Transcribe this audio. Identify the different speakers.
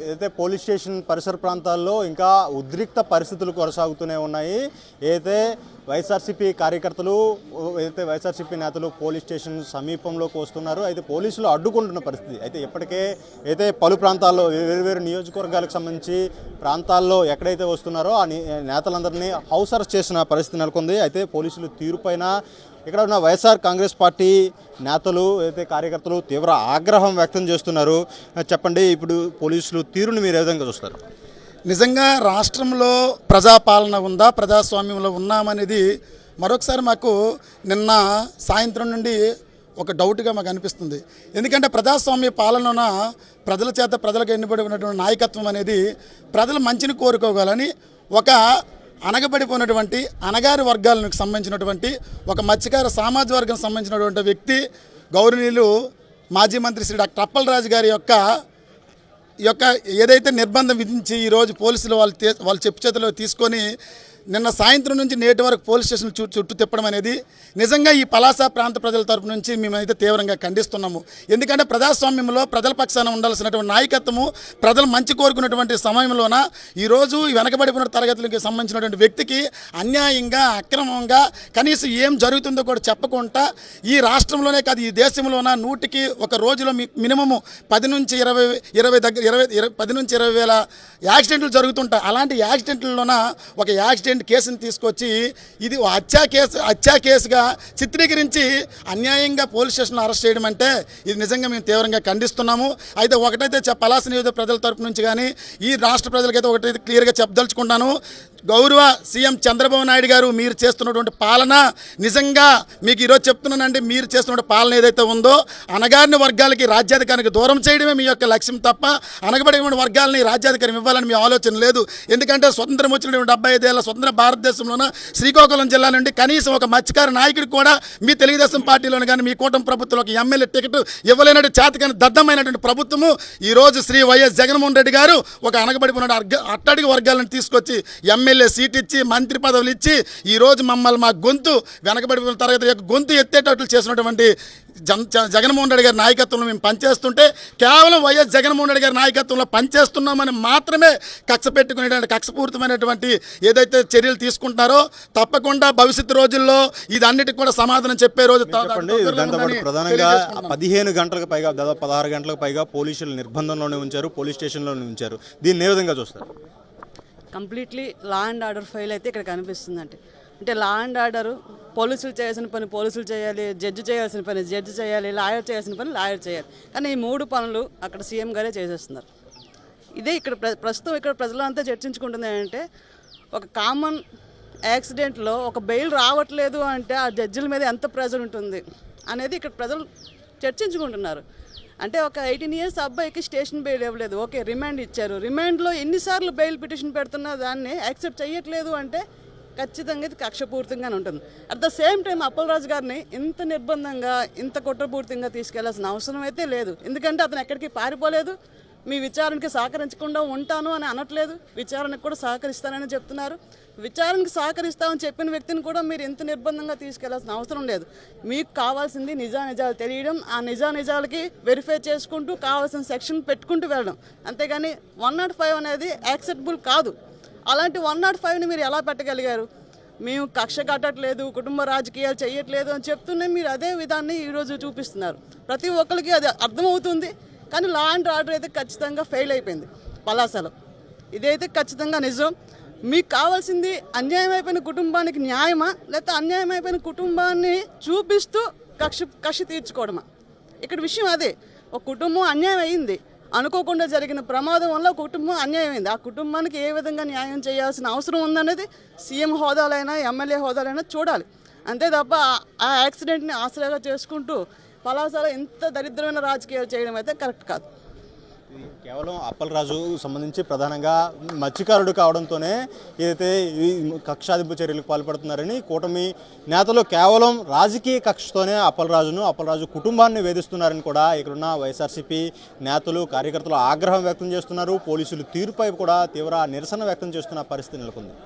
Speaker 1: ఏదైతే police station పరిసర ప్రాంతాల్లో ఇంకా ఉద్రిక్త పరిస్థితులు కొనసాగుతూనే ఉన్నాయి. ఏదైతే వైఎస్ఆర్సీపీ కార్యకర్తలు ఏదైతే వైఎస్ఆర్సీపీ నేతలు పోలీస్ స్టేషన్ సమీపంలోకి వస్తున్నారు. అయితే పోలీసులు అడ్డుకుంటున్న పరిస్థితి అయితే ఇప్పటికే అయితే పలు ప్రాంతాల్లో వేరు నియోజకవర్గాలకు సంబంధించి ప్రాంతాల్లో ఎక్కడైతే వస్తున్నారో ఆ నేతలందరినీ హౌస్ అరెస్ట్ చేసిన పరిస్థితి నెలకొంది. అయితే పోలీసులు తీరుపైన ఇక్కడ ఉన్న వైఎస్ఆర్ కాంగ్రెస్ పార్టీ నేతలు అయితే కార్యకర్తలు తీవ్ర ఆగ్రహం వ్యక్తం చేస్తున్నారు. చెప్పండి, ఇప్పుడు పోలీసులు తీరుని మీరు ఏ విధంగా చూస్తారు?
Speaker 2: నిజంగా రాష్ట్రంలో ప్రజాపాలన ఉందా, ప్రజాస్వామ్యంలో ఉన్నామనేది మరొకసారి మాకు నిన్న సాయంత్రం నుండి ఒక డౌట్గా మాకు అనిపిస్తుంది. ఎందుకంటే ప్రజాస్వామ్య పాలన ప్రజల చేత ప్రజలకు ఎన్నుబడి ఉన్నటువంటి నాయకత్వం అనేది ప్రజలు మంచిని కోరుకోగలని ఒక అనగబడిపోయినటువంటి అనగారి వర్గాలకు సంబంధించినటువంటి ఒక మత్స్యకార సామాజిక వర్గం సంబంధించినటువంటి వ్యక్తి గౌరవనీయులు మాజీ మంత్రి శ్రీ డాక్టర్ అప్పలరాజు గారి యొక్క ఏదైతే నిర్బంధం విధించి ఈరోజు పోలీసులు వాళ్ళు చెప్పు చేతిలో తీసుకొని నిన్న సాయంత్రం నుంచి నేటి వరకు పోలీస్ స్టేషన్ చుట్టూ తిప్పడం అనేది నిజంగా ఈ పలాస ప్రాంత ప్రజల తరపు నుంచి మేమైతే తీవ్రంగా ఖండిస్తున్నాము. ఎందుకంటే ప్రజాస్వామ్యంలో ప్రజల పక్షాన ఉండాల్సినటువంటి నాయకత్వము ప్రజలు మంచి కోరుకున్నటువంటి సమయంలోన ఈరోజు వెనకబడిపోయిన తరగతులకు సంబంధించినటువంటి వ్యక్తికి అన్యాయంగా అక్రమంగా కనీసం ఏం జరుగుతుందో కూడా చెప్పకుండా ఈ రాష్ట్రంలోనే కాదు ఈ దేశంలోన 100కి ఒక రోజులో మినిమము 10 నుంచి 20 వేల యాక్సిడెంట్లు జరుగుతుంటాయి. అలాంటి యాక్సిడెంట్లలోన ఒక యాక్సిడెంట్ కేసును తీసుకొచ్చి ఇది హత్యా కేసుగా చిత్రీకరించి అన్యాయంగా పోలీస్ స్టేషన్లో అరెస్ట్ చేయడం అంటే ఇది నిజంగా మేము తీవ్రంగా ఖండిస్తున్నాము. అయితే ఒకటైతే పలాస నియోజక ప్రజల తరపు నుంచి కానీ ఈ రాష్ట్ర ప్రజలకైతే ఒకటైతే క్లియర్గా చెప్పదలుచుకుంటాను. గౌరవ సీఎం చంద్రబాబు నాయుడు గారు మీరు చేస్తున్నటువంటి పాలన నిజంగా మీకు ఈరోజు చెప్తున్నానండి, మీరు చేస్తున్న పాలన ఏదైతే ఉందో అనగారిన వర్గాలకి రాజ్యాధికారానికి దూరం చేయడమే మీ యొక్క లక్ష్యం తప్ప అనగబడిన వర్గాలని రాజ్యాధికారం ఇవ్వాలని మీ ఆలోచన లేదు. ఎందుకంటే స్వతంత్రం వచ్చినటువంటి 75 ఏళ్ల స్వతంత్ర భారతదేశంలోన శ్రీకాకుళం జిల్లా నుండి కనీసం ఒక మత్స్యకార నాయకుడికి కూడా మీ తెలుగుదేశం పార్టీలోని కానీ మీ కూటమి ప్రభుత్వంలో ఒక ఎమ్మెల్యే టికెట్ ఇవ్వలేనట్టు చేతకాని దద్దమైనటువంటి ప్రభుత్వము ఈరోజు శ్రీ వైఎస్ జగన్మోహన్ రెడ్డి గారు ఒక అనగబడిపోయిన అట్టడికి వర్గాలను తీసుకొచ్చి ఎమ్మెల్యే సీట్ ఇచ్చి మంత్రి పదవులు ఇచ్చి ఈరోజు మమ్మల్ని మా గొంతు వెనకబడిపోయిన తరగతి యొక్క గొంతు ఎత్తేటట్లు చేసినటువంటి జగన్మోహన్ రెడ్డి గారి నాయకత్వంలో మేము పనిచేస్తుంటే కేవలం వైఎస్ జగన్మోహన్ రెడ్డి గారి నాయకత్వంలో పనిచేస్తున్నామని మాత్రమే కక్ష పెట్టుకునేటువంటి కక్షపూరితమైనటువంటి ఏదైతే చర్యలు తీసుకుంటున్నారో తప్పకుండా భవిష్యత్తు రోజుల్లో ఇదన్నిటికి కూడా సమాధానం చెప్పే రోజు
Speaker 1: ప్రధానంగా 15 గంటలకు పైగా దాదాపు 16 గంటలకు పైగా పోలీసులు నిర్బంధంలోనే ఉంచారు, పోలీస్ స్టేషన్లోనే ఉంచారు. దీన్ని ఏ విధంగా చూస్తారు?
Speaker 3: Completely law and order fail అయితే ఇక్కడ కనిపిస్తుందండి. అంటే లా అండ్ ఆర్డరు పోలీసులు చేయాల్సిన పని పోలీసులు చేయాలి, జడ్జి చేయాల్సిన పని జడ్జి చేయాలి, లాయర్ చేయాల్సిన పని లాయర్ చేయాలి. కానీ ఈ 3 పనులు అక్కడ సీఎం గారే చేసేస్తున్నారు. ఇదే ఇక్కడ ప్రస్తుతం ఇక్కడ ప్రజలంతా చర్చించుకుంటుంది ఏంటంటే ఒక కామన్ యాక్సిడెంట్లో ఒక బెయిల్ రావట్లేదు అంటే ఆ జడ్జిల మీద ఎంత ప్రెజర్ ఉంటుంది అనేది ఇక్కడ ప్రజలు చర్చించుకుంటున్నారు. అంటే ఒక 18 ఇయర్స్ అబ్బాయికి స్టేషన్ బెయిల్ ఇవ్వలేదు, ఓకే రిమాండ్ ఇచ్చారు. రిమాండ్లో ఎన్నిసార్లు బెయిల్ పిటిషన్ పెడుతున్నా దాన్ని యాక్సెప్ట్ చేయట్లేదు అంటే ఖచ్చితంగా ఇది కక్షపూర్తిగానే ఉంటుంది. At the same time Appalaraju గారిని ఇంత నిర్బంధంగా ఇంత కుట్రపూర్తిగా తీసుకెళ్లాల్సిన అవసరం అయితే లేదు. ఎందుకంటే అతను ఎక్కడికి పారిపోలేదు, మీ విచారణకి సహకరించకుండా ఉంటాను అని అనట్లేదు, విచారణకు కూడా సహకరిస్తానని చెప్తున్నారు. విచారణకు సహకరిస్తామని చెప్పిన వ్యక్తిని కూడా మీరు ఎంత నిర్బంధంగా తీసుకెళ్లాల్సిన అవసరం లేదు. మీకు కావాల్సింది నిజాలు తెలియడం, ఆ నిజాలకి వెరిఫై చేసుకుంటూ కావాల్సిన సెక్షన్ పెట్టుకుంటూ వెళ్ళడం, అంతేగాని 105 అనేది యాక్సెప్టబుల్ కాదు. అలాంటి 105ని మీరు ఎలా పెట్టగలిగారు? మేము కక్ష కట్టట్లేదు, కుటుంబ రాజకీయాలు చేయట్లేదు అని చెప్తూనే మీరు అదే విధాన్ని ఈరోజు చూపిస్తున్నారు. ప్రతి ఒక్కరికి అది అర్థమవుతుంది. కానీ లా అండ్ ఆర్డర్ అయితే ఖచ్చితంగా ఫెయిల్ అయిపోయింది పలాసలో. ఇదైతే ఖచ్చితంగా నిజం. మీకు కావాల్సింది అన్యాయం అయిపోయిన కుటుంబానికి న్యాయమా, లేకపోతే అన్యాయం అయిపోయిన కుటుంబాన్ని చూపిస్తూ కక్ష తీర్చుకోవడమా? ఇక్కడ విషయం అదే. ఒక కుటుంబం అన్యాయం అయింది, అనుకోకుండా జరిగిన ప్రమాదం వల్ల కుటుంబం అన్యాయం అయింది. ఆ కుటుంబానికి ఏ విధంగా న్యాయం చేయాల్సిన అవసరం ఉందనేది సీఎం హోదాలైనా ఎమ్మెల్యే హోదాలైనా చూడాలి. అంతే తప్ప ఆ యాక్సిడెంట్ని ఆశ్రయంగా చేసుకుంటూ పలాసలో ఇంత దరిద్రమైన రాజకీయాలు చేయడం అయితే కరెక్ట్ కాదు.
Speaker 1: కేవలం అప్పలరాజు సంబంధించి ప్రధానంగా మత్స్యకారుడు కావడంతోనే ఏదైతే ఈ కక్షాదింపు చర్యలకు పాల్పడుతున్నారని కూటమి నేతలు కేవలం రాజకీయ కక్షతోనే అప్పలరాజు కుటుంబాన్ని వేధిస్తున్నారని కూడా ఇక్కడున్న వైఎస్ఆర్సీపీ నేతలు కార్యకర్తలు ఆగ్రహం వ్యక్తం చేస్తున్నారు. పోలీసులు తీరుపై కూడా తీవ్ర నిరసన వ్యక్తం చేస్తున్న పరిస్థితి నెలకొంది.